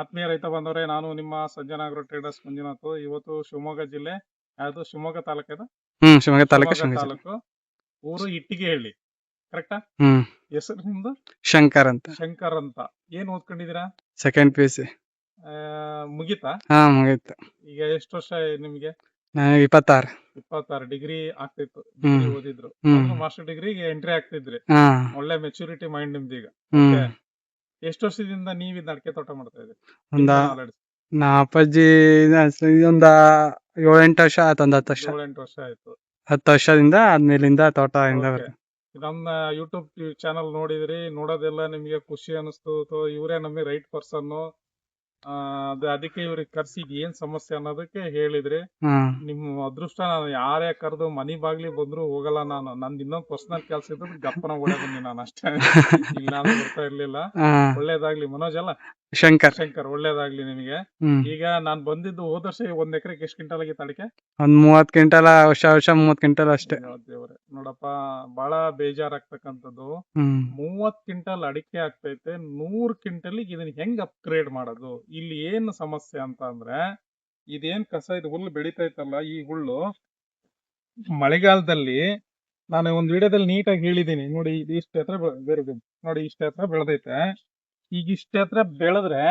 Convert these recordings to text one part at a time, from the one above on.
ಆತ್ಮೀಯ ರೈತ ಬಂದವರೇ, ನಾನು ನಿಮ್ಮ ಸಂಜನಾ ಆಗ್ರೋ ಟ್ರೇಡರ್ಸ್ ಮಂಜುನಾಥ್. ಇವತ್ತು ಶಿವಮೊಗ್ಗ ಜಿಲ್ಲೆ, ಯಾವುದು ಶಿವಮೊಗ್ಗ ತಾಲೂಕದ ಶಿವಮೊಗ್ಗ ತಾಲೂಕು ಶಿವಮೊಗ್ಗ ಶೃಂಗೇರಿ. ತಾಲೂಕು, ಊರು ಇಟ್ಟಿಗೆಹಳ್ಳಿ. ಕರೆಕ್ಟಾ? ಹ್ಮ್ ಹೆಸರು ನಿಮ್ದು? ಶಂಕರ್ ಅಂತ. ಶಂಕರ್ ಅಂತ. ಏನ್ ಓದ್ಕೊಂಡಿದ್ದೀರಾ? Second PUC. ಮುಗಿತಾ? ಮುಗೀತು. ಈಗ ಎಷ್ಟು ವರ್ಷ ನಿಮ್ಗೆ? ನನಗೆ 26. 26. ಡಿಗ್ರಿ ಆಗ್ತಿತ್ತು, ಹ್ಮ್. ಡಿಗ್ರಿ ಓದಿದ್ರು, ಹ್ಮ್. ಮಾಸ್ಟರ್ ಡಿಗ್ರಿಗೆ ಎಂಟ್ರಿ ಆಗ್ತಿದ್ರಿ. ಹಾ ಒಳ್ಳೆ ಮೆಚುರಿಟಿ ಮೈಂಡ್ ನಿಮ್ದೀಗ. ಹ್ಮ್ ಓಕೆ. ಎಷ್ಟು ವರ್ಷದಿಂದ ನೀವು ಇದು ಅಡಿಕೆ ತೋಟ ಮಾಡ್ತಾ ಇದ್ದೀರಿ? ಒಂದ ನಾಲೆಡ್ಜ್ ನಾ ಅಪ್ಪಾಜಿ ಒಂದ 7-8 ವರ್ಷ ಆಯ್ತು. 10 ವರ್ಷ 7-8 ವರ್ಷ ಆಯ್ತು. 10 ವರ್ಷದಿಂದ ಆದ್ಮೇಲಿಂದ ತೋಟದಿಂದ ಓಕೆ. ಬರ್ತದೆ. ನಮ್ಮ ಯೂಟ್ಯೂಬ್ ಚಾನಲ್ ನೋಡಿದ್ರಿ, ನೋಡೋದೆಲ್ಲ ನಿಮಗೆ ಖುಷಿ ಅನಿಸ್ತು, ಇವರೇ ನಮಗೆ ರೈಟ್ ಪರ್ಸನ್, ಅದಕ್ಕೆ ಇವ್ರಿಗೆ ಕರ್ಸಿ ಏನ್ ಸಮಸ್ಯೆ ಅನ್ನೋದಕ್ಕೆ ಹೇಳಿದ್ರಿ. ಹ್ಮ್ ನಿಮ್ಮ ಅದೃಷ್ಟ. ನಾನು ಯಾರೇ ಕರೆದು ಮನಿ ಬಾಗ್ಲಿ ಬಂದ್ರು ಹೋಗಲ್ಲ ನಾನು. ನಂದು ಇನ್ನೊಂದು ಪರ್ಸನಲ್ ಕೆಲಸ ಇದ್ದು ಗಪ್ಪನ ಓಡೇ ಬಂದಿ ನಾನು ಅಷ್ಟೇ. ಇಲ್ಲ ನಾನು ಬರ್ತಾ ಇರ್ಲಿಲ್ಲ. ಹಾ ಒಳ್ಳೇದಾಗ್ಲಿ ಮನೋಜ್ ಅಲ್ಲ, ಶಂಕರ್. ಶಂಕರ್, ಒಳ್ಳೇದಾಗ್ಲಿ ನಿಮಗೆ. ಹ್ಮ್ ಈಗ ನಾನ್ ಬಂದಿದ್ದು ಹೋದ ವರ್ಷ 1 ಎಕರೆಗೆ ಎಷ್ಟು ಕ್ವಿಂಟಲ್ ಆಗಿತ್ತು ಅಡಿಕೆ? ಒಂದ್ 30 ಕ್ವಿಂಟಲ್, ವರ್ಷ 30 ಕ್ವಿಂಟಲ್ ಅಷ್ಟೇ. ಅಯ್ಯೋ ದೇವ್ರೆ, ನೋಡಪ್ಪ, ಬಹಳ ಬೇಜಾರಾಗ್ತಕ್ಕಂಥದ್ದು. ಹ್ಮ್ 30 ಕ್ವಿಂಟಲ್ ಅಡಿಕೆ ಆಗ್ತೈತೆ, 100 ಕ್ವಿಂಟಲ್ಗೆ ಇದನ್ನ ಹೆಂಗ್ ಅಪ್ಗ್ರೇಡ್ ಮಾಡೋದು? ಇಲ್ಲಿ ಏನು ಸಮಸ್ಯೆ ಅಂತ ಅಂದ್ರೆ, ಇದೇನ್ ಕಸ ಇದು ಹುಲ್ಲು ಬೆಳಿತೈತಲ್ಲ, ಈ ಹುಲ್ಲು ಮಳೆಗಾಲದಲ್ಲಿ ನಾನು ಒಂದು ವಿಡಿಯೋದಲ್ಲಿ ನೀಟಾಗಿ ಹೇಳಿದ್ದೀನಿ ನೋಡಿ. ಇದು ಇಷ್ಟ ಹತ್ರ ನೋಡಿ, ಇಷ್ಟ ಹತ್ರ ಬೆಳೆದೈತೆ. ಈಗ ಇಷ್ಟ ಹತ್ರ ಬೆಳೆದ್ರೆ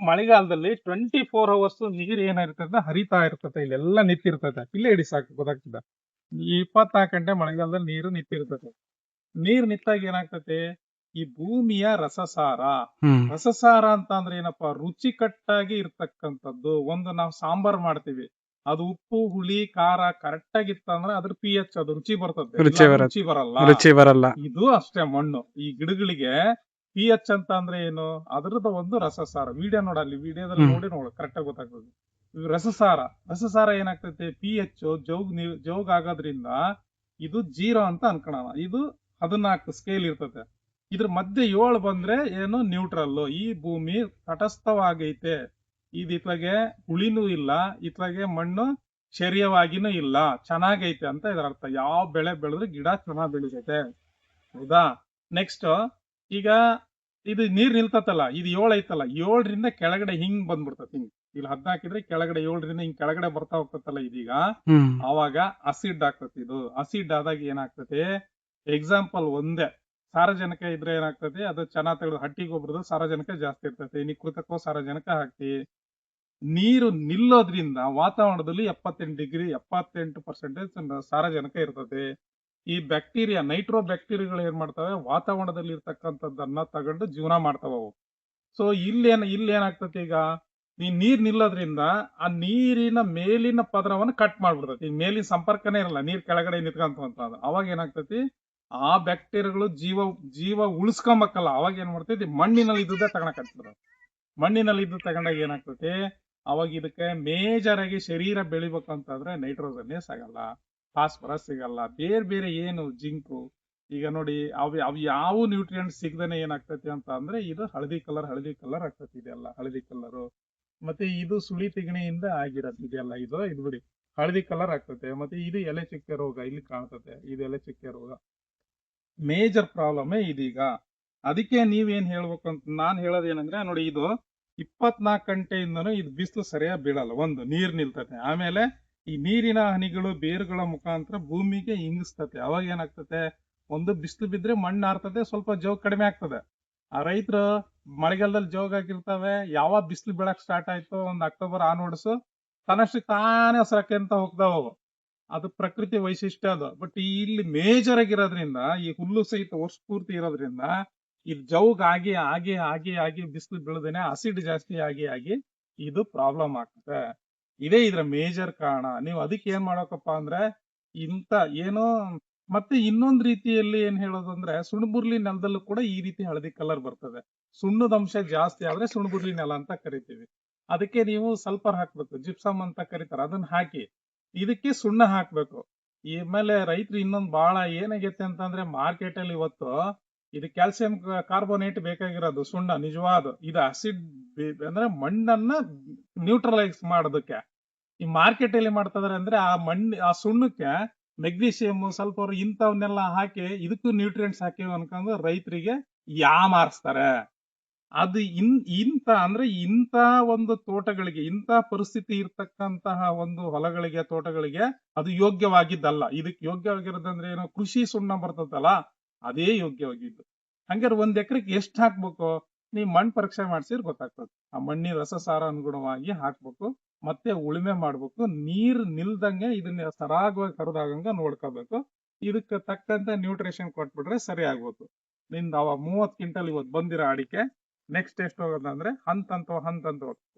ಮಳೆಗಾಲದಲ್ಲಿ 24 ಅವರ್ಸ್ ನೀರ್ ಏನಿರ್ತದೆ ಹರಿತಾ ಇರ್ತದೆ, ಇಲ್ಲೆಲ್ಲ ನಿಂತಿರ್ತದೆ. ಇಲ್ಲೇ ಇಡಿ ಸಾಕು, ಗೊತ್ತಾಗ್ತದೆ. 24 ಗಂಟೆ ಮಳೆಗಾಲದಲ್ಲಿ ನೀರು ನಿಂತಿರ್ತದೆ. ನೀರ್ ನಿಂತಾಗ ಏನಾಗ್ತದೆ, ಈ ಭೂಮಿಯ ರಸಸಾರ. ಹ್ಮ್ ರಸಸಾರ ಅಂತ ಅಂದ್ರೆ ಏನಪ್ಪಾ? ರುಚಿಕಟ್ಟಾಗಿ ಇರ್ತಕ್ಕಂಥದ್ದು. ಒಂದು ನಾವು ಸಾಂಬಾರ್ ಮಾಡ್ತೀವಿ, ಅದು ಉಪ್ಪು ಹುಳಿ ಖಾರ ಕರೆಕ್ಟ್ ಆಗಿತ್ತಂದ್ರೆ ಅದ್ರ pH ಅದು ರುಚಿ ಬರ್ತದೆ, ರುಚಿ ಇಲ್ಲ ಬರತ್ತೆ. ರುಚಿ ಬರಲ್ಲ. ರುಚಿ ಬರಲ್ಲ. ಇದು ಅಷ್ಟೇ ಮಣ್ಣು. ಈ ಗಿಡಗಳಿಗೆ pH ಅಂತ ಅಂದ್ರೆ ಏನು? ಅದರದ ಒಂದು ರಸಸಾರ. ವಿಡಿಯೋ ನೋಡಲ್ಲಿ, ವಿಡಿಯೋದಲ್ಲಿ ನೋಡಿ ಕರೆಕ್ಟ್ ಆಗಿ ಗೊತ್ತಾಗ್ತದೆ. ರಸಸಾರ. ರಸಸಾರ ಏನಾಗ್ತೈತೆ? pH ಜೌಗ್ ಆಗೋದ್ರಿಂದ ಇದು 0 ಅಂತ ಅನ್ಕೊಳ್ಳೋಣ. ಇದು 14 ಸ್ಕೇಲ್ ಇರ್ತದೆ. ಇದ್ರ ಮಧ್ಯೆ 7 ಬಂದ್ರೆ ಏನು? ನ್ಯೂಟ್ರಲ್. ಈ ಭೂಮಿ ತಟಸ್ಥವಾಗೈತೆ. ಇದು ಇತ್ಲಾಗೆ ಹುಳಿನೂ ಇಲ್ಲ, ಇತ್ಲಾಗೆ ಮಣ್ಣು ಶರೀರವಾಗಿನೂ ಇಲ್ಲ, ಚೆನ್ನಾಗೈತೆ ಅಂತ ಇದರ ಅರ್ಥ. ಯಾವ ಬೆಳೆ ಬೆಳೆದ್ರೆ ಗಿಡ ಚೆನ್ನಾಗ್ ಬೆಳಿತೈತೆ, ಹೌದಾ? ನೆಕ್ಸ್ಟ್, ಈಗ ಇದು ನೀರ್ ನಿಲ್ತತಲ್ಲ, ಇದು 7 ಐತಲ್ಲ, 7ರಿಂದ ಕೆಳಗಡೆ ಹಿಂಗ್ ಬಂದ್ಬಿಡ್ತದೆ. ಹಿಂಗ್ ಇಲ್ಲಿ 14 ಇದ್ರೆ ಕೆಳಗಡೆ 7ರಿಂದ ಹಿಂಗ್ ಕೆಳಗಡೆ ಬರ್ತಾ ಹೋಗ್ತತಲ್ಲ ಇದೀಗ, ಹ್ಮ್ ಆವಾಗ ಅಸಿಡ್ ಆಗ್ತದೆ. ಇದು ಅಸಿಡ್ ಆದಾಗ ಏನಾಗ್ತದೆ? ಎಕ್ಸಾಂಪಲ್ ಒಂದೇ, ಸಾರಜನಕ ಇದ್ರೆ ಏನಾಗ್ತದೆ? ಅದು ಚೆನ್ನಾಗ್ ತೆಗೆದು ಹಟ್ಟಿ ಗೊಬ್ಬರದ ಸಾರಜನಕ ಜಾಸ್ತಿ ಇರ್ತೈತೆ, ನೀ ಕೃತಕೋ ಸಾರಜನಕ ಹಾಕ್ತಿ. ನೀರು ನಿಲ್ಲೋದ್ರಿಂದ ವಾತಾವರಣದಲ್ಲಿ 78% ಸಾರಜನಕ ಇರ್ತದೆ. ಈ ಬ್ಯಾಕ್ಟೀರಿಯಾ, ನೈಟ್ರೋ ಬ್ಯಾಕ್ಟೀರಿಯಾಗಳು ಏನ್ ಮಾಡ್ತವೆ? ವಾತಾವರಣದಲ್ಲಿ ಇರ್ತಕ್ಕಂಥದ್ದನ್ನ ತಗೊಂಡು ಜೀವನ ಮಾಡ್ತಾವ ಅವು. ಸೊ ಇಲ್ಲೇನಾಗ್ತದೆ? ಈಗ ನೀರ್ ನಿಲ್ಲೋದ್ರಿಂದ ಆ ನೀರಿನ ಮೇಲಿನ ಪದರವನ್ನು ಕಟ್ ಮಾಡ್ಬಿಡ್ತೈತಿ. ಈಗ ಮೇಲಿನ ಸಂಪರ್ಕನೇ ಇರಲ್ಲ, ನೀರ್ ಕೆಳಗಡೆ ನಿಂತ್ಕೊಂತ. ಅವಾಗ ಏನಾಗ್ತೈತಿ? ಆ ಬ್ಯಾಕ್ಟೀರಿಯಾಗಳು ಜೀವ ಉಳಿಸ್ಕೊಂಬಕ್ಕಲ್ಲ. ಅವಾಗ ಏನ್ ಮಾಡ್ತೈತಿ? ಮಣ್ಣಿನಲ್ಲಿ ಇದ್ದುದೇ ತಗೊಳಕತ್ತಿದ್ರು. ಮಣ್ಣಿನಲ್ಲಿ ಇದ್ದು ತಗೊಂಡಾಗ ಏನಾಗ್ತೈತಿ? ಅವಾಗ ಇದಕ್ಕೆ ಮೇಜರ್ ಆಗಿ ಶರೀರ ಬೆಳಿಬೇಕಂತಂದ್ರೆ ನೈಟ್ರೋಜನ್ ಸಿಗಲ್ಲ, ಫಾಸ್ಫರಸ್ ಸಿಗಲ್ಲ, ಬೇರೆ ಬೇರೆ ಏನು ಜಿಂಕು. ಈಗ ನೋಡಿ, ಅವು ಯಾವ ನ್ಯೂಟ್ರಿಯೆಂಟ್ ಸಿಗದೇನೆ ಏನಾಗ್ತೈತಿ ಅಂತ ಅಂದ್ರೆ ಇದು ಹಳದಿ ಕಲರ್ ಆಗ್ತೈತಿ. ಇದೆಲ್ಲ ಹಳದಿ ಕಲರ್. ಮತ್ತೆ ಇದು ಸುಳಿ ತಿಗಣಿಯಿಂದ ಆಗಿರತ್ತೆ. ಇದೆಲ್ಲ ಇದು ಬಿಡಿ, ಹಳದಿ ಕಲರ್ ಆಗ್ತದೆ. ಮತ್ತೆ ಇದು ಎಲೆ ಚುಕ್ಕೆ ರೋಗ ಇಲ್ಲಿ ಕಾಣ್ತದೆ. ಇದು ಎಲೆ ಚುಕ್ಕೆ ರೋಗ ಮೇಜರ್ ಪ್ರಾಬ್ಲಮ್ ಇದೀಗ. ಅದಕ್ಕೆ ನೀವೇನ್ ಹೇಳ್ಬೇಕಂತ ನಾನ್ ಹೇಳೋದೇನಂದ್ರೆ, ನೋಡಿ, ಇದು 24 ಗಂಟೆಯಿಂದನೂ ಇದು ಬಿಸಿಲು ಸರಿಯಾಗಿ ಬೀಳಲ್ಲ. ಒಂದು ನೀರ್ ನಿಲ್ತತೆ, ಆಮೇಲೆ ಈ ನೀರಿನ ಹನಿಗಳು ಬೇರುಗಳ ಮುಖಾಂತರ ಭೂಮಿಗೆ ಇಂಗಿಸ್ತತೆ. ಅವಾಗ ಏನಾಗ್ತದೆ? ಒಂದು ಬಿಸಿಲು ಬಿದ್ರೆ ಮಣ್ಣು ಆರ್ತದೆ, ಸ್ವಲ್ಪ ಜೋಗ್ ಕಡಿಮೆ ಆಗ್ತದೆ. ಆ ರೈತರು ಮಳೆಗಾಲದಲ್ಲಿ ಜೋಗ್ ಆಗಿರ್ತವೆ. ಯಾವಾಗ ಬಿಸಿಲು ಬೀಳಕ್ ಸ್ಟಾರ್ಟ್ ಆಯ್ತು, ಒಂದು ಅಕ್ಟೋಬರ್ ಆನ್ವರ್ಡ್ಸ್ ತನ್ನಷ್ಟಕ್ಕೆ ತಾನೇ ಹಸ್ರಾಕೆಂತ ಹೋಗ್ತಾವ. ಅದು ಪ್ರಕೃತಿ ವೈಶಿಷ್ಟ್ಯ ಅದು. ಬಟ್ ಇಲ್ಲಿ ಮೇಜರ್ ಆಗಿರೋದ್ರಿಂದ, ಈ ಹುಲ್ಲು ಸಹಿತ ವರ್ಷ ಪೂರ್ತಿ ಇರೋದ್ರಿಂದ, ಇದು ಜೌಗ್ ಆಗಿ ಬಿಸಿಲು ಬೀಳದೇನೆ ಅಸಿಡ್ ಜಾಸ್ತಿ ಆಗಿ ಇದು ಪ್ರಾಬ್ಲಮ್ ಆಗ್ತದೆ. ಇದೇ ಇದ್ರ ಮೇಜರ್ ಕಾರಣ. ನೀವು ಅದಕ್ಕೆ ಏನ್ ಮಾಡಬೇಕಪ್ಪ ಅಂದ್ರೆ, ಇಂತ ಏನೋ ಮತ್ತೆ ಇನ್ನೊಂದ್ ರೀತಿಯಲ್ಲಿ ಏನ್ ಹೇಳೋದಂದ್ರೆ, ಸುಣ್ಣಬುರ್ಲಿ ನೆಲದಲ್ಲೂ ಕೂಡ ಈ ರೀತಿ ಹಳದಿ ಕಲರ್ ಬರ್ತದೆ. ಸುಣ್ಣದ ಅಂಶ ಜಾಸ್ತಿ ಆದ್ರೆ ಸುಣ್ಣಬುರ್ಲಿ ನೆಲ ಅಂತ ಕರಿತೀವಿ. ಅದಕ್ಕೆ ನೀವು ಸಲ್ಫರ್ ಹಾಕ್ಬೇಕು, ಜಿಪ್ಸಮ್ ಅಂತ ಕರೀತಾರೆ, ಅದನ್ನ ಹಾಕಿ. ಇದಕ್ಕೆ ಸುಣ್ಣ ಹಾಕ್ಬೇಕು. ಈ ಮೇಲೆ ರೈತರು ಇನ್ನೊಂದು ಬಹಳ ಏನಾಗೈತೆ ಅಂತಂದ್ರೆ, ಮಾರ್ಕೆಟ್ ಅಲ್ಲಿ ಇವತ್ತು ಇದು ಕ್ಯಾಲ್ಸಿಯಂ ಕಾರ್ಬೋನೇಟ್ ಬೇಕಾಗಿರೋದು ಸುಣ್ಣ ನಿಜವಾದ. ಇದು ಆಸಿಡ್ ಅಂದ್ರೆ ಮಣ್ಣನ್ನ ನ್ಯೂಟ್ರಲೈಸ್ ಮಾಡೋದಕ್ಕೆ. ಈ ಮಾರ್ಕೆಟ್ ಅಲ್ಲಿ ಮಾಡ್ತಿದಾರೆ ಅಂದ್ರೆ, ಆ ಸುಣ್ಣಕ್ಕೆ ಮೆಗ್ನೀಷಿಯಂ, ಸಲ್ಫರ್ ಇಂಥವನ್ನೆಲ್ಲ ಹಾಕಿ ಇದಕ್ಕೂ ನ್ಯೂಟ್ರಿಯೆಂಟ್ಸ್ ಹಾಕಿವ್ ಅನ್ಕೊಂಡು ರೈತರಿಗೆ ಮಾರಿಸ್ತಾರೆ. ಅದು ಇಂಥ ಒಂದು ತೋಟಗಳಿಗೆ, ಇಂಥ ಪರಿಸ್ಥಿತಿ ಇರ್ತಕ್ಕಂತಹ ಒಂದು ಹೊಲಗಳಿಗೆ, ತೋಟಗಳಿಗೆ ಅದು ಯೋಗ್ಯವಾಗಿದ್ದಲ್ಲ. ಇದಕ್ಕೆ ಯೋಗ್ಯವಾಗಿರೋದಂದ್ರೆ ಏನು, ಕೃಷಿ ಸುಣ್ಣ ಬರ್ತದಲ್ಲ, ಅದೇ ಯೋಗ್ಯವಾಗಿದ್ದು. ಹಂಗಾರೆ 1 ಎಕರೆಗೆ ಎಷ್ಟು ಹಾಕ್ಬೇಕು, ನೀವು ಮಣ್ಣು ಪರೀಕ್ಷೆ ಮಾಡ್ಸಿದ್ರೆ ಗೊತ್ತಾಗ್ತದೆ. ಆ ಮಣ್ಣಿನ ರಸಸಾರ ಅನುಗುಣವಾಗಿ ಹಾಕ್ಬೇಕು, ಮತ್ತೆ ಉಳುಮೆ ಮಾಡ್ಬೇಕು, ನೀರ್ ನಿಲ್ದಂಗೆ ಇದನ್ನ ಸರಾಗವಾಗಿ ಹರಿದಾಗಂಗ ನೋಡ್ಕೋಬೇಕು. ಇದಕ್ಕೆ ತಕ್ಕಂತೆ ನ್ಯೂಟ್ರಿಷನ್ ಕೊಟ್ಬಿಟ್ರೆ ಸರಿ ಆಗ್ಬೋದು. ನಿಂದ 30 ಕ್ವಿಂಟಲ್ ಇವತ್ತು ಬಂದಿರೋ ಅಡಿಕೆ ನೆಕ್ಸ್ಟ್ ಎಷ್ಟು ಹೋಗೋದಂದ್ರೆ ಹಂತ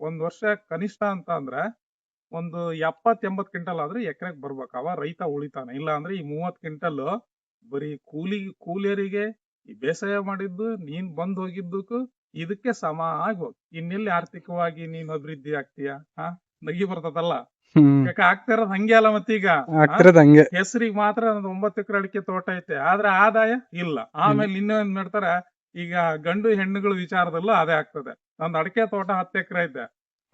ಒಂದ್ ವರ್ಷ ಕನಿಷ್ಠ ಅಂತ ಅಂದ್ರೆ ಒಂದು 70-80 ಕ್ವಿಂಟಲ್ ಆದ್ರೆ ಎಕರೆಗೆ ಬರ್ಬೇಕು. ಅವ ರೈತ ಉಳಿತಾನೆ. ಇಲ್ಲ ಅಂದ್ರೆ ಈ 30 ಕ್ವಿಂಟಲ್ ಬರೀ ಕೂಲಿಯರಿಗೆ ಈ ಬೇಸಾಯ ಮಾಡಿದ್ದು ನೀನ್ ಬಂದ್ ಹೋಗಿದ್ದಕ್ಕೂ ಇದಕ್ಕೆ ಸಮ ಆಗ್ಬೋದು. ಇನ್ನೆಲ್ಲಿ ಆರ್ಥಿಕವಾಗಿ ನೀನ್ ಅಭಿವೃದ್ಧಿ ಆಗ್ತೀಯ? ನಗಿ ಬರ್ತದಲ್ಲ. ಯಾಕೆ ಆಗ್ತಾ ಇರೋದು ಹಂಗೆ ಅಲ್ಲ. ಮತ್ತೀಗ ಆಗ್ತಿರೋದ್ ಹಂಗೆ. ಹೆಸರಿಗೆ ಮಾತ್ರ 9 ಎಕರೆ ಅಡಿಕೆ ತೋಟ ಐತೆ, ಆದ್ರೆ ಆದಾಯ ಇಲ್ಲ. ಆಮೇಲೆ ಇನ್ನೇನ್ ಮಾಡ್ತಾರೆ, ಈಗ ಗಂಡು ಹೆಣ್ಣುಗಳ ವಿಚಾರದಲ್ಲೂ ಅದೇ ಆಗ್ತದೆ. ನಂದು ಅಡಿಕೆ ತೋಟ 10 ಎಕರೆ ಐತೆ,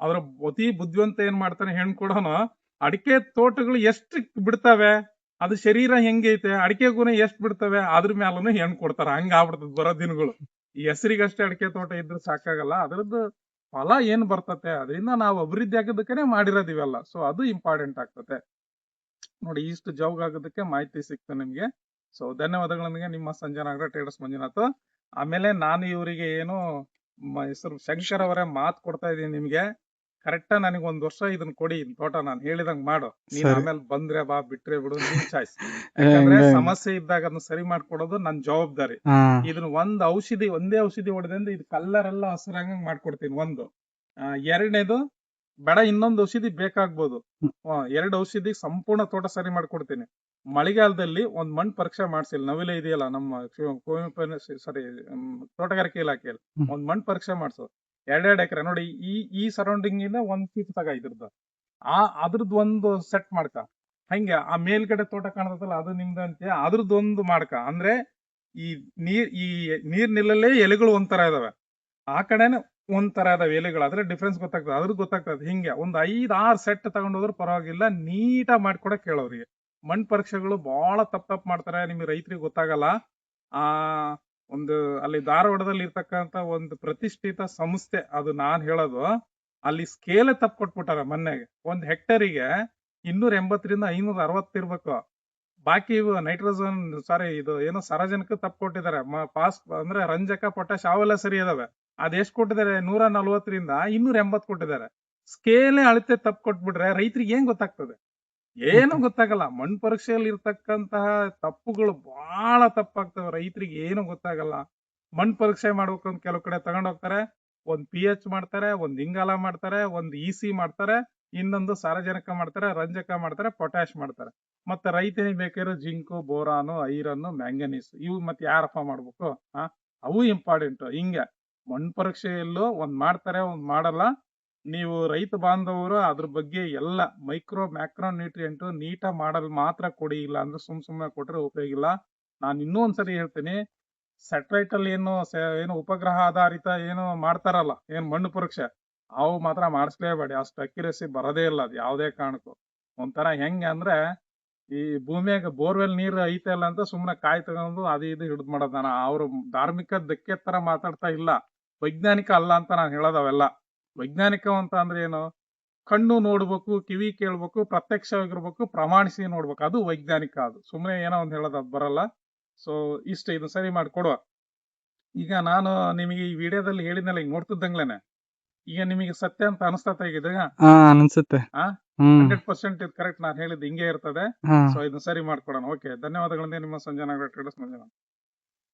ಅದ್ರ ಅತಿ ಬುದ್ಧಿವಂತ ಏನ್ ಮಾಡ್ತಾನೆ, ಹೆಣ್ಣು ಕೊಡೋನು ಅಡಿಕೆ ತೋಟಗಳು ಎಷ್ಟು ಬಿಡ್ತವೆ, ಅದು ಶರೀರ ಹೆಂಗೈತೆ, ಅಡಿಕೆ ಗುಣ ಎಷ್ಟು ಬಿಡ್ತವೆ, ಅದ್ರ ಮ್ಯಾಲೂ ಹೆಣ್ಣು ಕೊಡ್ತಾರ. ಹಂಗ ಆಗ್ಬಿಡ್ತದ ಬರೋ ದಿನಗಳು. ಈ ಹೆಸರಿಗಷ್ಟೇ ಅಡಿಕೆ ತೋಟ ಇದ್ರೆ ಸಾಕಾಗಲ್ಲ, ಅದ್ರದ್ದು ಫಲ ಏನ್ ಬರ್ತತೆ, ಅದರಿಂದ ನಾವು ಅಭಿವೃದ್ಧಿ ಆಗೋದಕ್ಕೆ ಮಾಡಿರೋದು ಇವೆಲ್ಲ. ಸೊ ಅದು ಇಂಪಾರ್ಟೆಂಟ್ ಆಗ್ತತೆ ನೋಡಿ. ಇಷ್ಟು ಜೌಗ್ ಆಗೋದಕ್ಕೆ ಮಾಹಿತಿ ಸಿಕ್ತು ನಿಮ್ಗೆ. ಸೊ ಧನ್ಯವಾದಗಳೊಂದಿಗೆ ನಿಮ್ಮ ಸಂಜನಾಗರ ಟ್ರೇಡರ್ಸ್ ಮಂಜುನಾಥ್. ಆಮೇಲೆ ನಾನು ಇವರಿಗೆ ಏನು ಹೆಸರು ಶಂಕರ್ ಅವರೇ ಮಾತು ಕೊಡ್ತಾ ಇದೀನಿ ನಿಮ್ಗೆ, ಕರೆಕ್ಟ್ ನನಗೆ 1 ವರ್ಷ ಇದನ್ನ ಕೊಡಿ, ತೋಟ ನಾನು ಹೇಳಿದಂಗ್ ಮಾಡು. ನೀನ್ ಆಮೇಲೆ ಬಂದ್ರೆ ಬಾ, ಬಿಟ್ರೆ ಬಿಡು, ನಿನ್ ಚಾಯ್ಸ್. ಯಾಕಂದ್ರೆ ಸಮಸ್ಯೆ ಇದ್ದಾಗ ಅದನ್ನ ಸರಿ ಮಾಡ್ಕೊಡೋದು ನನ್ ಜವಾಬ್ದಾರಿ. ಇದನ್ನ ಒಂದೇ ಔಷಧಿ ಹೊಡೆದಿಂದ ಇದು ಕಲ್ಲರ್ ಎಲ್ಲ ಹಸಿರಂಗ ಮಾಡ್ಕೊಡ್ತೀನಿ. ಒಂದು ಎರಡನೇದು ಬೇಡ, ಇನ್ನೊಂದು ಔಷಧಿ ಬೇಕಾಗ್ಬೋದು. 2 ಔಷಧಿ ಸಂಪೂರ್ಣ ತೋಟ ಸರಿ ಮಾಡ್ಕೊಡ್ತೀನಿ. ಮಳೆಗಾಲದಲ್ಲಿ ಒಂದ್ ಮಣ್ಣು ಪರೀಕ್ಷೆ ಮಾಡ್ಸಿಲ್ಲ, ನವಿಲೆ ಇದೆಯಲ್ಲ ನಮ್ಮ ತೋಟಗಾರಿಕೆ ಇಲಾಖೆಯಲ್ಲಿ ಒಂದ್ ಮಣ್ಣು ಪರೀಕ್ಷೆ ಮಾಡ್ಸೋ. 2 ಎಕರೆ ನೋಡಿ, ಈ ಸರೌಂಡಿಂಗ್ ಇಂದ 1 ಫೀಟ್ ತಗ ಇದ್ರದ್ದು ಅದ್ರದ್ದು ಒಂದು ಸೆಟ್ ಮಾಡ್ಕ. ಹಂಗೆ ಆ ಮೇಲ್ಗಡೆ ತೋಟ ಕಾಣತಲ್ಲ, ಅದು ನಿಮ್ದು ಅಂತ ಅದ್ರದ್ದೊಂದು ಮಾಡ್ಕ. ಅಂದ್ರೆ ಈ ನೀರ್ ನಿಲ್ಲಲ್ಲೇ ಎಲೆಗಳು ಒಂಥರ ಇದಾವೆ, ಆ ಕಡೆನೆ ಒಂಥರ ಇದಾವೆ ಎಲೆಗಳು. ಅದ್ರ ಡಿಫ್ರೆನ್ಸ್ ಗೊತ್ತಾಗ್ತದೆ, ಅದ್ರದ್ದು ಗೊತ್ತಾಗ್ತದೆ. ಹಿಂಗೆ ಒಂದ್ 5-6 ಸೆಟ್ ತಗೊಂಡೋದ್ರು ಪರವಾಗಿಲ್ಲ, ನೀಟಾಗಿ ಮಾಡ್ಕೊಡಕ್ ಹೇಳೋರಿಗೆ. ಮಣ್ಣು ಪರೀಕ್ಷೆಗಳು ಬಹಳ ತಪ್ಪ ಮಾಡ್ತಾರೆ, ನಿಮ್ಗೆ ರೈತರಿಗೆ ಗೊತ್ತಾಗಲ್ಲ. ಅಲ್ಲಿ ಧಾರವಾಡದಲ್ಲಿ ಇರ್ತಕ್ಕಂತ ಒಂದು ಪ್ರತಿಷ್ಠಿತ ಸಂಸ್ಥೆ, ಅದು ನಾನ್ ಹೇಳೋದು, ಅಲ್ಲಿ ಸ್ಕೇಲೆ ತಪ್ಪು ಕೊಟ್ಬಿಟ್ಟಾರ. ಮೊನ್ನೆಗೆ 1 ಹೆಕ್ಟೇರಿಗೆ 280ರಿಂದ 560 ಇರ್ಬೇಕು. ಬಾಕಿ ಇವು ನೈಟ್ರೋಜನ್ ಇದು ಏನೋ ಸಾರಜನಕ ತಪ್ಪು ಕೊಟ್ಟಿದ್ದಾರೆ. ಅಂದ್ರೆ ರಂಜಕ, ಪೊಟ್ಯಾಶ್ ಅವೆಲ್ಲ ಸರಿ ಇದಾವೆ. ಅದೆಷ್ಟು ಕೊಟ್ಟಿದ್ದಾರೆ, 140ರಿಂದ 280 ಕೊಟ್ಟಿದ್ದಾರೆ. ಸ್ಕೇಲೆ ಅಳತೆ ತಪ್ಪು ಕೊಟ್ಬಿಟ್ರೆ ರೈತರಿಗೆ ಏನ್ ಗೊತ್ತಾಗ್ತದೆ? ಏನು ಗೊತ್ತಾಗಲ್ಲ. ಮಣ್ಣು ಪರೀಕ್ಷೆಯಲ್ಲಿ ಇರ್ತಕ್ಕಂತಹ ತಪ್ಪುಗಳು ಬಹಳ ತಪ್ಪಾಗ್ತವೆ, ರೈತರಿಗೆ ಏನು ಗೊತ್ತಾಗಲ್ಲ. ಮಣ್ಣು ಪರೀಕ್ಷೆ ಮಾಡ್ಬೇಕು ಅಂತ ಕೆಲವು ಕಡೆ ತಗೊಂಡೋಗ್ತಾರೆ, ಒಂದ್ pH ಮಾಡ್ತಾರೆ, ಒಂದ್ ಇಂಗಾಲ ಮಾಡ್ತಾರೆ, ಒಂದ್ EC ಮಾಡ್ತಾರೆ, ಇನ್ನೊಂದು ಸಾರಜನಕ ಮಾಡ್ತಾರೆ, ರಂಜಕ ಮಾಡ್ತಾರೆ, ಪೊಟ್ಯಾಶ್ ಮಾಡ್ತಾರೆ. ಮತ್ತೆ ರೈತನಿಗೆ ಬೇಕಾಗಿರೋ ಜಿಂಕು, ಬೋರಾನು, ಐರನ್, ಮ್ಯಾಂಗನೀಸ್, ಇವು ಮತ್ತೆ ಯಾರಪ್ಪ ಮಾಡ್ಬೇಕು? ಅವು ಇಂಪಾರ್ಟೆಂಟ್. ಹಿಂಗೆ ಮಣ್ಣು ಪರೀಕ್ಷೆಯಲ್ಲೂ ಒಂದ್ ಮಾಡ್ತಾರೆ, ಒಂದ್ ಮಾಡಲ್ಲ. ನೀವು ರೈತ ಬಾಂಧವರು ಅದ್ರ ಬಗ್ಗೆ ಎಲ್ಲ ಮೈಕ್ರೋ ಮ್ಯಾಕ್ರೋ ನ್ಯೂಟ್ರಿಯೆಂಟ್ ನೀಟಾಗಿ ಮಾಡಲ್ ಮಾತ್ರ ಕೊಡಿ. ಇಲ್ಲ ಅಂದ್ರೆ ಸುಮ್ನೆ ಕೊಟ್ರೆ ಉಪಯೋಗ ಇಲ್ಲ. ನಾನು ಇನ್ನೂ ಒಂದ್ಸರಿ ಹೇಳ್ತೀನಿ, ಸ್ಯಾಟಲೈಟ್ ಅಲ್ಲಿ ಏನು ಉಪಗ್ರಹ ಆಧಾರಿತ ಏನು ಮಾಡ್ತಾರಲ್ಲ, ಏನ್ ಮಣ್ಣು ಪರೀಕ್ಷೆ, ಅವು ಮಾತ್ರ ಮಾಡಿಸ್ಲೇಬೇಡಿ. ಅಷ್ಟು ಅಕ್ಯುರಸಿ ಬರೋದೇ ಇಲ್ಲ ಅದು ಯಾವುದೇ ಕಾರಣಕ್ಕೂ. ಒಂಥರ ಹೆಂಗೆ ಅಂದ್ರೆ, ಈ ಭೂಮಿಯಾಗ ಬೋರ್ವೆಲ್ ನೀರು ಐತೆ ಅಲ್ಲ ಅಂತ ಸುಮ್ನೆ ಕಾಯಿ ತಗೊಂಡು ಅದು ಇದು ಹಿಡಿದು ಮಾಡೋದು. ನಾನು ಅವ್ರು ಧಾರ್ಮಿಕ ಧಕ್ಕೆ ತರ ಮಾತಾಡ್ತಾ ಇಲ್ಲ, ವೈಜ್ಞಾನಿಕ ಅಲ್ಲ ಅಂತ ನಾನು ಹೇಳೋದವೆಲ್ಲ. ವೈಜ್ಞಾನಿಕ ಅಂತ ಅಂದ್ರೆ ಏನು, ಕಣ್ಣು ನೋಡ್ಬೇಕು, ಕಿವಿ ಕೇಳ್ಬೇಕು, ಪ್ರತ್ಯಕ್ಷವಾಗಿರ್ಬೇಕು, ಪ್ರಮಾಣಿಸಿ ನೋಡ್ಬೇಕು, ಅದು ವೈಜ್ಞಾನಿಕ. ಅದು ಸುಮ್ಮನೆ ಏನೋ ಒಂದು ಹೇಳೋದು ಅದು ಬರಲ್ಲ. ಸೊ ಇದು ಸರಿ ಮಾಡಿಕೊಡುವ. ಈಗ ನಾನು ನಿಮಗೆ ಈ ವಿಡಿಯೋದಲ್ಲಿ ಹೇಳಿದ್ನಲ್ಲ, ಈಗ ನೋಡ್ತಿದ್ದಂಗ್ಲೇನೆ ಈಗ ನಿಮಗೆ ಸತ್ಯ ಅಂತ ಅನಿಸ್ತಾ ಇದೆ? ಅನ್ಸುತ್ತೆ. 100% ಇದು ಕರೆಕ್ಟ್. ನಾನು ಹೇಳಿದ್ದು ಹಿಂಗೆ ಇರ್ತದೆ. ಸೊ ಇದನ್ನ ಸರಿ ಮಾಡ್ಕೊಡೋಣ. ಓಕೆ, ಧನ್ಯವಾದಗಳಿಂದ ನಿಮ್ಮ ಸಂಜನಾ ಟ್ರೇಡರ್ಸ್ ಮಂಜುನಾಥ್.